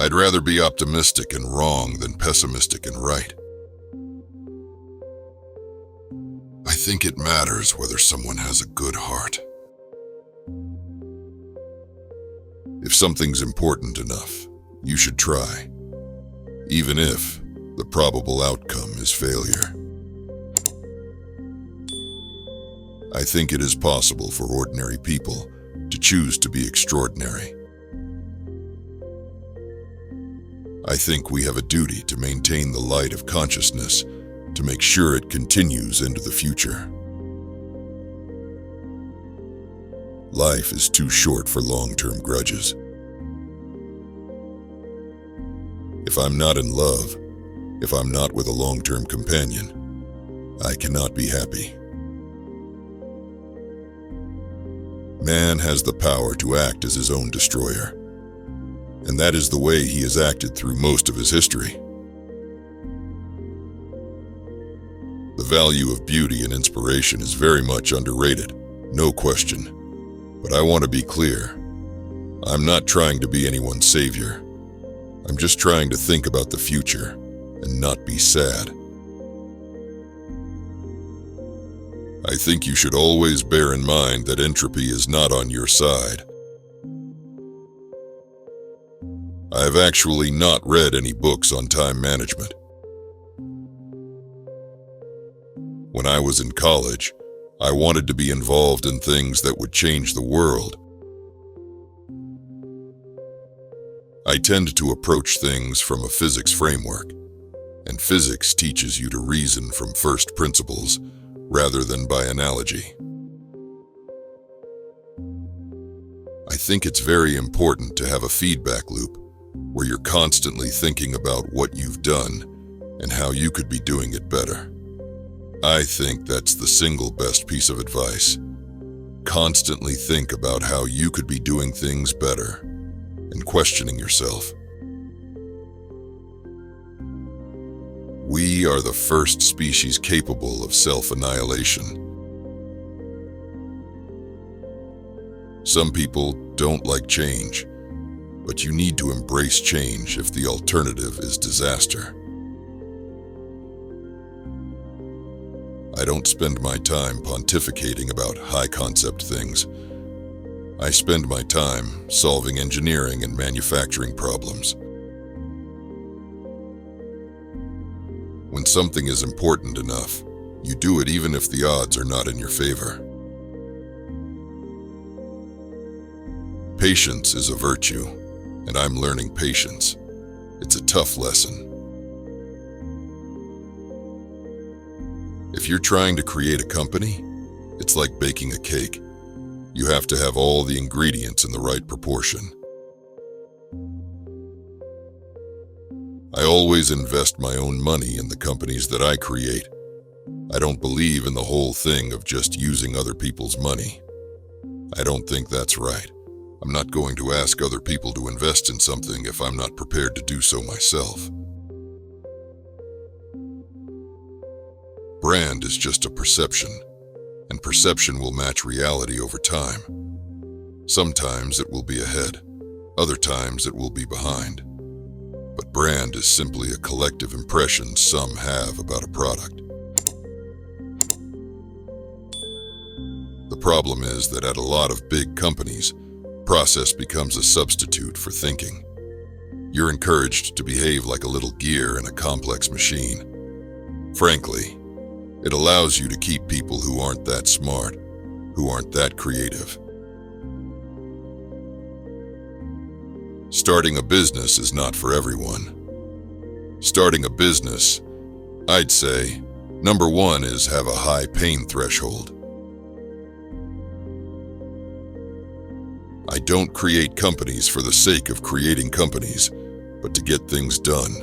I'd rather be optimistic and wrong than pessimistic and right. I think it matters whether someone has a good heart. If something's important enough, you should try, even if the probable outcome is failure. I think it is possible for ordinary people to choose to be extraordinary. I think we have a duty to maintain the light of consciousness to make sure it continues into the future. Life is too short for long-term grudges. If I'm not in love, if I'm not with a long-term companion, I cannot be happy. Man has the power to act as his own destroyer, and that is the way he has acted through most of his history. The value of beauty and inspiration is very much underrated, no question. But I want to be clear. I'm not trying to be anyone's savior. I'm just trying to think about the future and not be sad. I think you should always bear in mind that entropy is not on your side. I have actually not read any books on time management. When I was in college, I wanted to be involved in things that would change the world. I tend to approach things from a physics framework, and physics teaches you to reason from first principles rather than by analogy. I think it's very important to have a feedback loop where you're constantly thinking about what you've done and how you could be doing it better. I think that's the single best piece of advice. Constantly think about how you could be doing things better and questioning yourself. We are the first species capable of self-annihilation. Some people don't like change, but you need to embrace change if the alternative is disaster. I don't spend my time pontificating about high-concept things. I spend my time solving engineering and manufacturing problems. When something is important enough, you do it even if the odds are not in your favor. Patience is a virtue, and I'm learning patience. It's a tough lesson. If you're trying to create a company, it's like baking a cake. You have to have all the ingredients in the right proportion. I always invest my own money in the companies that I create. I don't believe in the whole thing of just using other people's money. I don't think that's right. I'm not going to ask other people to invest in something if I'm not prepared to do so myself. Brand is just a perception, and perception will match reality over time. Sometimes it will be ahead, other times it will be behind. But brand is simply a collective impression some have about a product. The problem is that at a lot of big companies, process becomes a substitute for thinking. You're encouraged to behave like a little gear in a complex machine. Frankly, it allows you to keep people who aren't that smart, who aren't that creative. Starting a business is not for everyone. Starting a business, I'd say, number one is have a high pain threshold. I don't create companies for the sake of creating companies, but to get things done.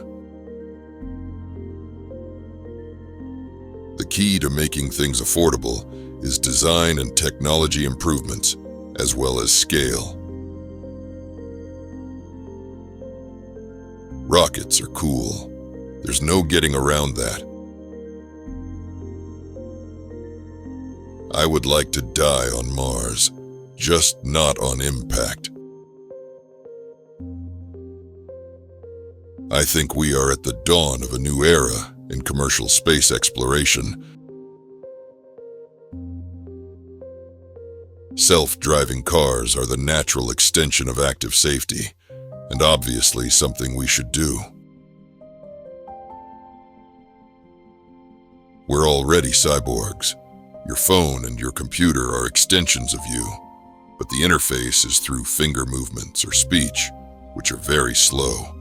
The key to making things affordable is design and technology improvements, as well as scale. Rockets are cool. There's no getting around that. I would like to die on Mars, just not on impact. I think we are at the dawn of a new era in commercial space exploration. Self-driving cars are the natural extension of active safety, and obviously something we should do. We're already cyborgs. Your phone and your computer are extensions of you, but the interface is through finger movements or speech, which are very slow.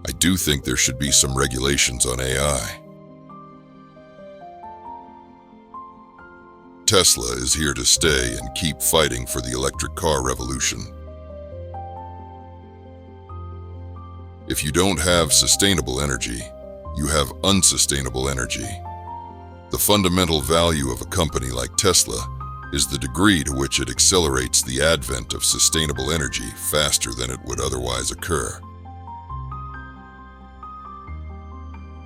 I do think there should be some regulations on AI. Tesla is here to stay and keep fighting for the electric car revolution. If you don't have sustainable energy, you have unsustainable energy. The fundamental value of a company like Tesla is the degree to which it accelerates the advent of sustainable energy faster than it would otherwise occur.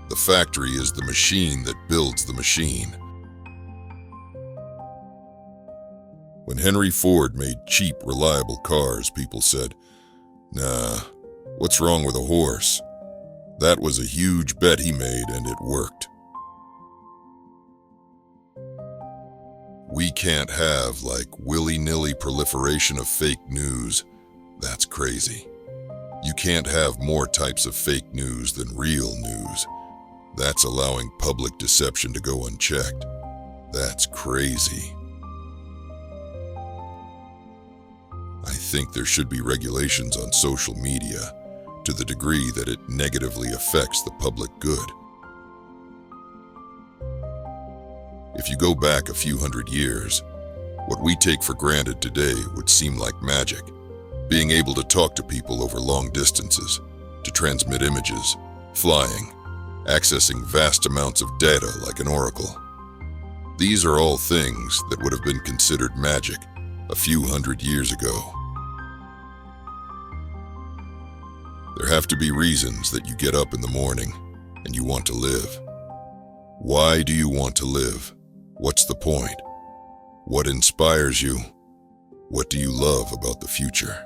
The factory is the machine that builds the machine. When Henry Ford made cheap, reliable cars, people said, "Nah, what's wrong with a horse?" That was a huge bet he made, and it worked. We can't have, willy-nilly proliferation of fake news. That's crazy. You can't have more types of fake news than real news. That's allowing public deception to go unchecked. That's crazy. I think there should be regulations on social media to the degree that it negatively affects the public good. If you go back a few hundred years, what we take for granted today would seem like magic. Being able to talk to people over long distances, to transmit images, flying, accessing vast amounts of data like an oracle. These are all things that would have been considered magic a few hundred years ago. There have to be reasons that you get up in the morning and you want to live. Why do you want to live? What's the point? What inspires you? What do you love about the future?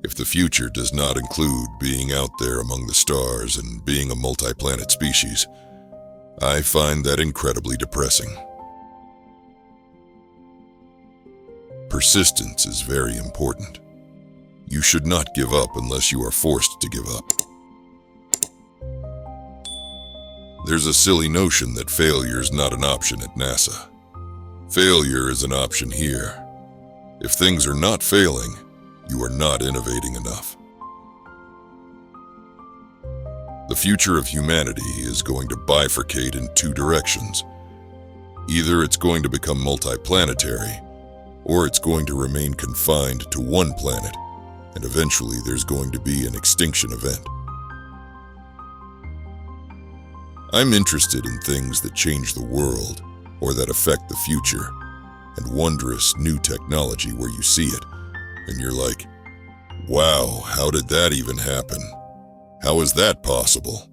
If the future does not include being out there among the stars and being a multi-planet species, I find that incredibly depressing. Persistence is very important. You should not give up unless you are forced to give up. There's a silly notion that failure is not an option at NASA. Failure is an option here. If things are not failing, you are not innovating enough. The future of humanity is going to bifurcate in two directions. Either it's going to become multiplanetary, or it's going to remain confined to one planet, and eventually there's going to be an extinction event. I'm interested in things that change the world or that affect the future, and wondrous new technology where you see it and you're like, wow, how did that even happen? How is that possible?